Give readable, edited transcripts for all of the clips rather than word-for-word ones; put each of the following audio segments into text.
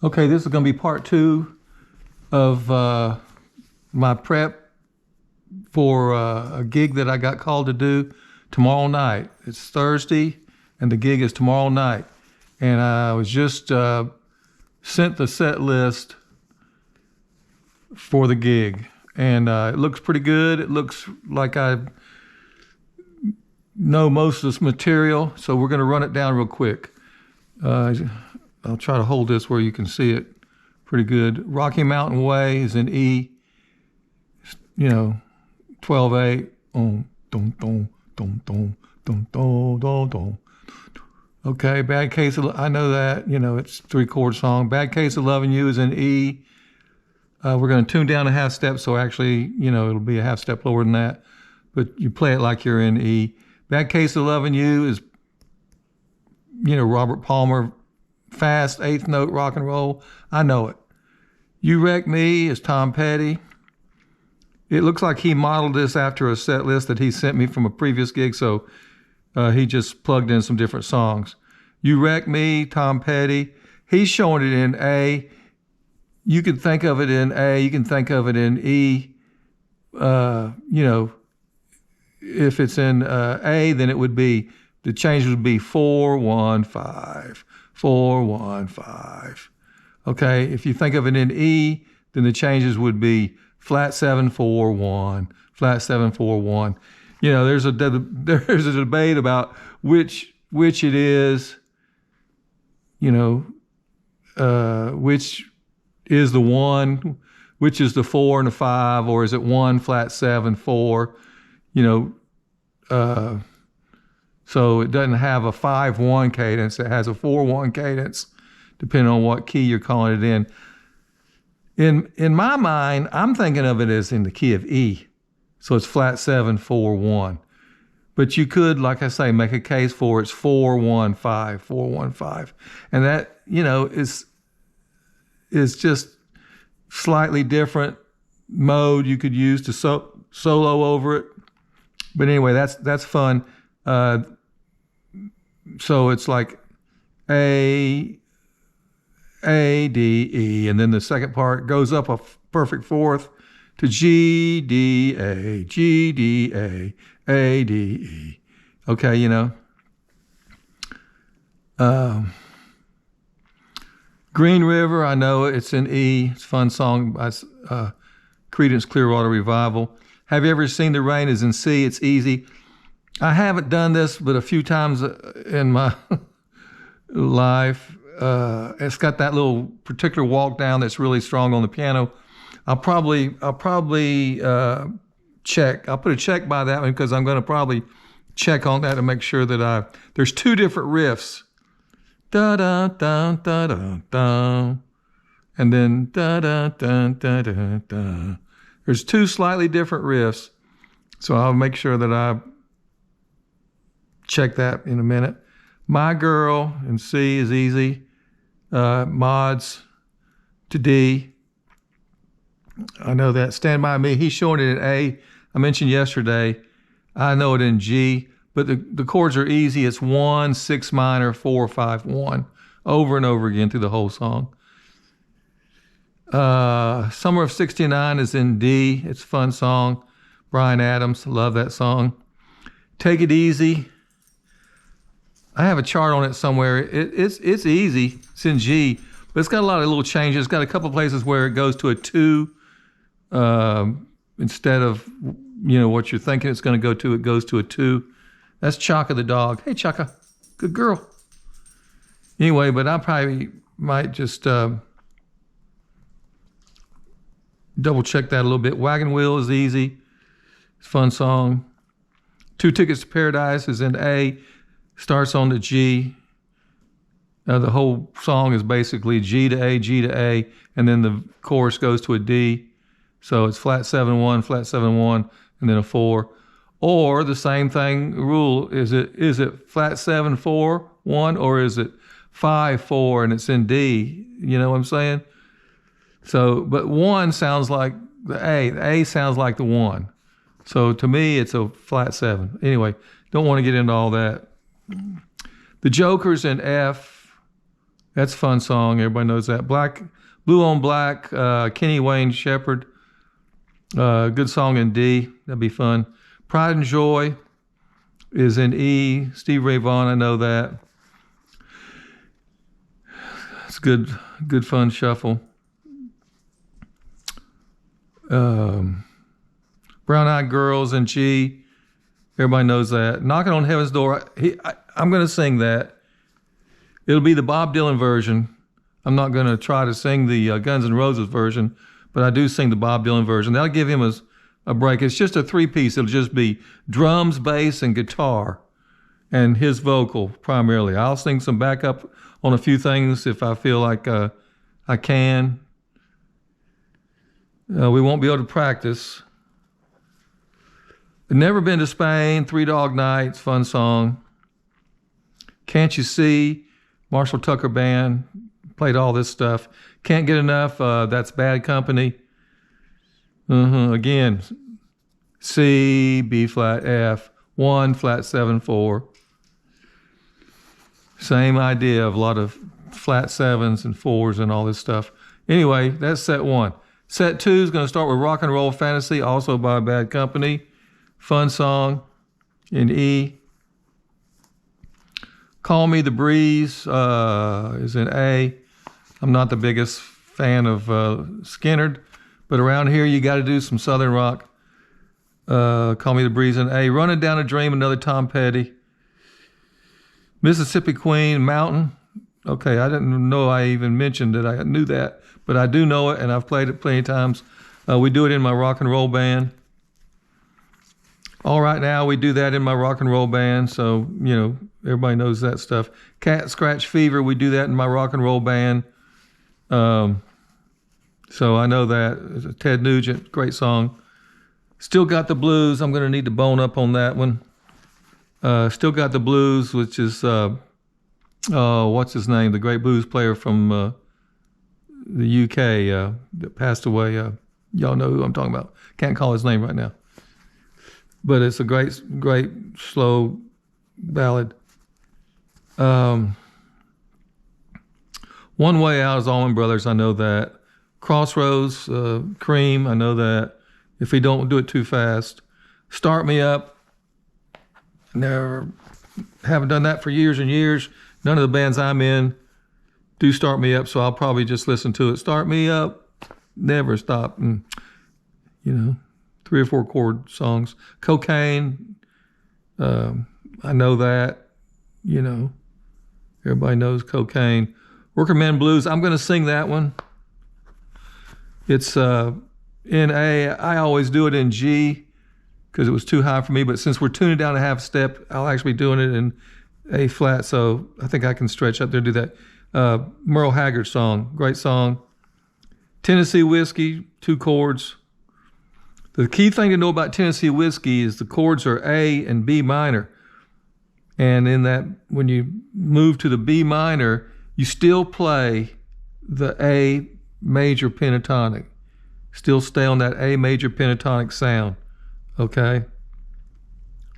Okay, this is going to be part two of my prep for a gig that I got called to do tomorrow night. It's Thursday, and the gig is tomorrow night. And I was just sent the set list for the gig, and it looks pretty good. It looks like I know most of this material, so we're going to run it down real quick. I'll try to hold this where you can see it pretty good. Rocky Mountain Way is in E, 12/8. Okay, Bad Case of, I know that, it's a 3-chord song. Bad Case of Loving You is in E. We're going to tune down a half step, so actually, it'll be a half step lower than that, but you play it like you're in E. Bad Case of Loving You is, Robert Palmer, fast 8th note rock and roll. I know it. You Wreck Me is Tom Petty. It looks like he modeled this after a set list that he sent me from a previous gig, so he just plugged in some different songs. You Wreck Me, Tom Petty. He's showing it in A. You can think of it in A. You can think of it in E. If it's in A, then it would be, the change would be 4-1-5. 4-1-5. Okay, if you think of it in E, then the changes would be flat 7-4-1, flat 7-4-1. There's a debate about which it is. Which is the 1, which is the 4 and the 5, or is it 1 flat 7 4? So it doesn't have a 5-1 cadence. It has a 4-1 cadence, depending on what key you're calling it in. In my mind, I'm thinking of it as in the key of E. So it's flat 7-4-1. But you could, like I say, make a case for it's 4-1-5, 4-1-5. And that, is just slightly different mode you could use to solo over it. But anyway, that's fun. So it's like A, D, E, and then the second part goes up a perfect fourth to G, D, A, G, D, A, D, E. Okay, Green River, I know it's in E. It's a fun song by Creedence Clearwater Revival. Have You Ever Seen the Rain is in C. It's easy. I haven't done this, but a few times in my life. It's got that little particular walk down that's really strong on the piano. I'll probably check. I'll put a check by that one because I'm going to probably check on that to make sure that there's 2 different riffs. Da da da da da da, and then da da da da da da. There's 2 slightly different riffs, so I'll make sure that I check that in a minute. My Girl in C is easy. Mods to D. I know that. Stand By Me, he's showing it in A. I mentioned yesterday, I know it in G, but the chords are easy. It's 1, 6 minor, 4, 5, 1, over and over again through the whole song. Summer of '69 is in D. It's a fun song. Bryan Adams, love that song. Take It Easy. I have a chart on it somewhere. It's easy. It's in G, but it's got a lot of little changes. It's got a couple places where it goes to a 2 instead of what you're thinking it's going to go to. It goes to a 2. That's Chaka the dog. Hey, Chaka, good girl. Anyway, but I probably might just double check that a little bit. Wagon Wheel is easy. It's a fun song. 2 Tickets to Paradise is in A. Starts on the G. The whole song is basically G to A, G to A, and then the chorus goes to a D. So it's flat 7-1, flat 7-1, and then a 4. Or the same thing rule, is it flat 7-4-1, or is it 5-4 and it's in D? You know what I'm saying? So, but 1 sounds like the A sounds like the 1. So to me, it's a flat 7. Anyway, don't want to get into all that. The Joker's in F. That's a fun song. Everybody knows that. Blue on Black, Kenny Wayne Shepherd. Good song in D. That'd be fun. Pride and Joy is in E. Steve Ray Vaughan, I know that. It's good fun shuffle. Brown Eyed Girls in G. Everybody knows that. Knocking on Heaven's Door. I'm going to sing that. It'll be the Bob Dylan version. I'm not going to try to sing the Guns N' Roses version, but I do sing the Bob Dylan version. That'll give him a break. It's just a 3-piece. It'll just be drums, bass, and guitar, and his vocal primarily. I'll sing some backup on a few things if I feel like I can. We won't be able to practice. Never Been to Spain, Three Dog Nights, fun song. Can't You See, Marshall Tucker Band, played all this stuff. Can't Get Enough, that's Bad Company. Again, C, B flat, F, 1 flat 7 4. Same idea of a lot of flat 7s and 4s and all this stuff. Anyway, that's set 1. Set 2 is going to start with Rock and Roll Fantasy, also by Bad Company. Fun song in E. Call Me the Breeze is in A. I'm not the biggest fan of Skynyrd, but around here you got to do some Southern rock. Call Me the Breeze in A. Running Down a Dream, another Tom Petty. Mississippi Queen, Mountain. Okay, I didn't know I even mentioned it. I knew that, but I do know it, and I've played it plenty of times. We do it in my rock and roll band. All Right Now, we do that in my rock and roll band, so, you know, everybody knows that stuff. Cat Scratch Fever, we do that in my rock and roll band. So I know that. Ted Nugent, great song. Still Got the Blues, I'm going to need to bone up on that one. Still Got the Blues, which is, what's his name? The great blues player from the UK that passed away. Y'all know who I'm talking about. Can't call his name right now. But it's a great slow ballad. One Way Out is Allman Brothers, I know that. Crossroads, Cream, I know that. If we don't do it too fast. Start Me Up, haven't done that for years and years. None of the bands I'm in do Start Me Up, so I'll probably just listen to it. Start Me Up, never stop. And, you know, 3 or 4 chord songs. Cocaine, I know that, you know, everybody knows Cocaine. Working Man Blues, I'm going to sing that one. It's in A. I always do it in G because it was too high for me, but since we're tuning down a half step, I'll actually be doing it in A flat, so I think I can stretch up there and do that. Merle Haggard song, great song. Tennessee Whiskey, 2 chords. The key thing to know about Tennessee Whiskey is the chords are A and B minor. And in that, when you move to the B minor, you still play the A major pentatonic. Still stay on that A major pentatonic sound, okay?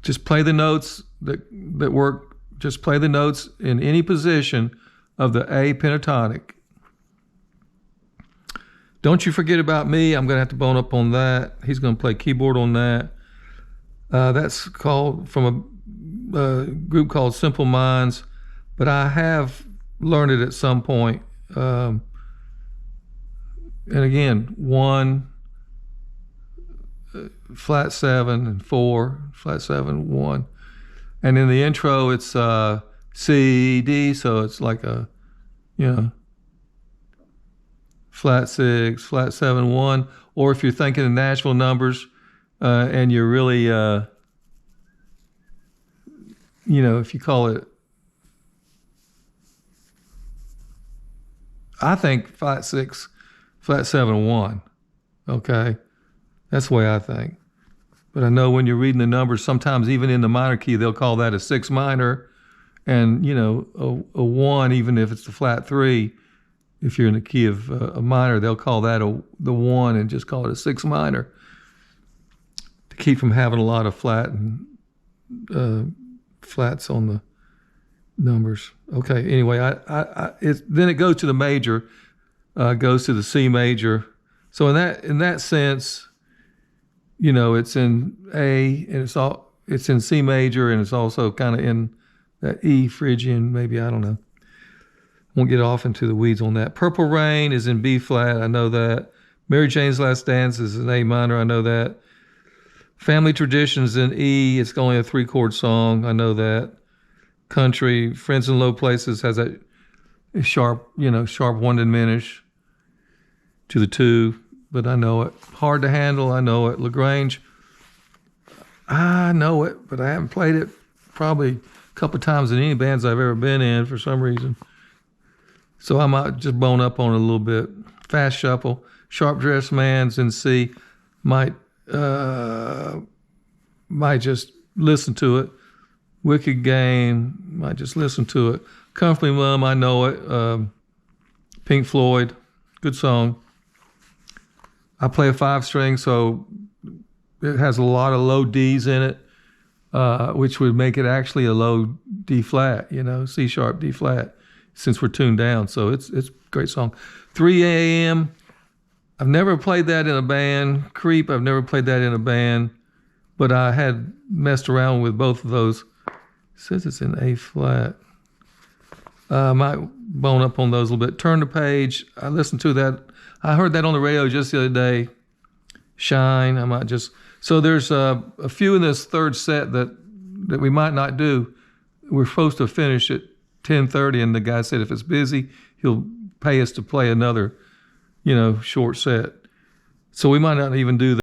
Just play the notes that work. Just play the notes in any position of the A pentatonic. Don't You Forget About Me. I'm going to have to bone up on that. He's going to play keyboard on that. That's called from a group called Simple Minds, but I have learned it at some point. And again, 1 flat 7 and 4 flat 7 1, and in the intro it's C D, so it's like a, you know, flat 6 flat 7 1. Or if you're thinking in Nashville numbers and you're really you know, if you call it, I think flat 6 flat 7 1, okay? That's the way I think. But I know when you're reading the numbers, sometimes even in the minor key, they'll call that a 6 minor, and, you know, a 1, even if it's the flat 3, if you're in the key of a minor, they'll call that the 1 and just call it a 6 minor to keep from having a lot of flats on the numbers. Okay. Anyway, then it goes to the major, goes to the C major. So in that sense, it's in A and it's in C major, and it's also kind of in that E Phrygian. Maybe, I don't know. Won't get off into the weeds on that. Purple Rain is in B flat. I know that. Mary Jane's Last Dance is in A minor. I know that. Family Traditions in E. It's only a 3-chord song. I know that. Country, Friends in Low Places has that sharp 1 diminish to the 2, but I know it. Hard to Handle, I know it. LaGrange, I know it, but I haven't played it probably a couple of times in any bands I've ever been in for some reason. So I might just bone up on it a little bit. Fast Shuffle, Sharp Dressed Man's in C. Might just listen to it. Wicked Game, might just listen to it. Comfortably Numb, I know it. Pink Floyd, good song. I play a 5-string, so it has a lot of low D's in it, which would make it actually a low D flat, C sharp, D flat, since we're tuned down. So it's a great song. 3 a.m., I've never played that in a band. Creep, I've never played that in a band, but I had messed around with both of those. It says it's in A flat. I might bone up on those a little bit. Turn the Page, I listened to that. I heard that on the radio just the other day. Shine, I might just... So there's a few in this third set that we might not do. We're supposed to finish at 10:30, and the guy said if it's busy, he'll pay us to play another, short set. So we might not even do that.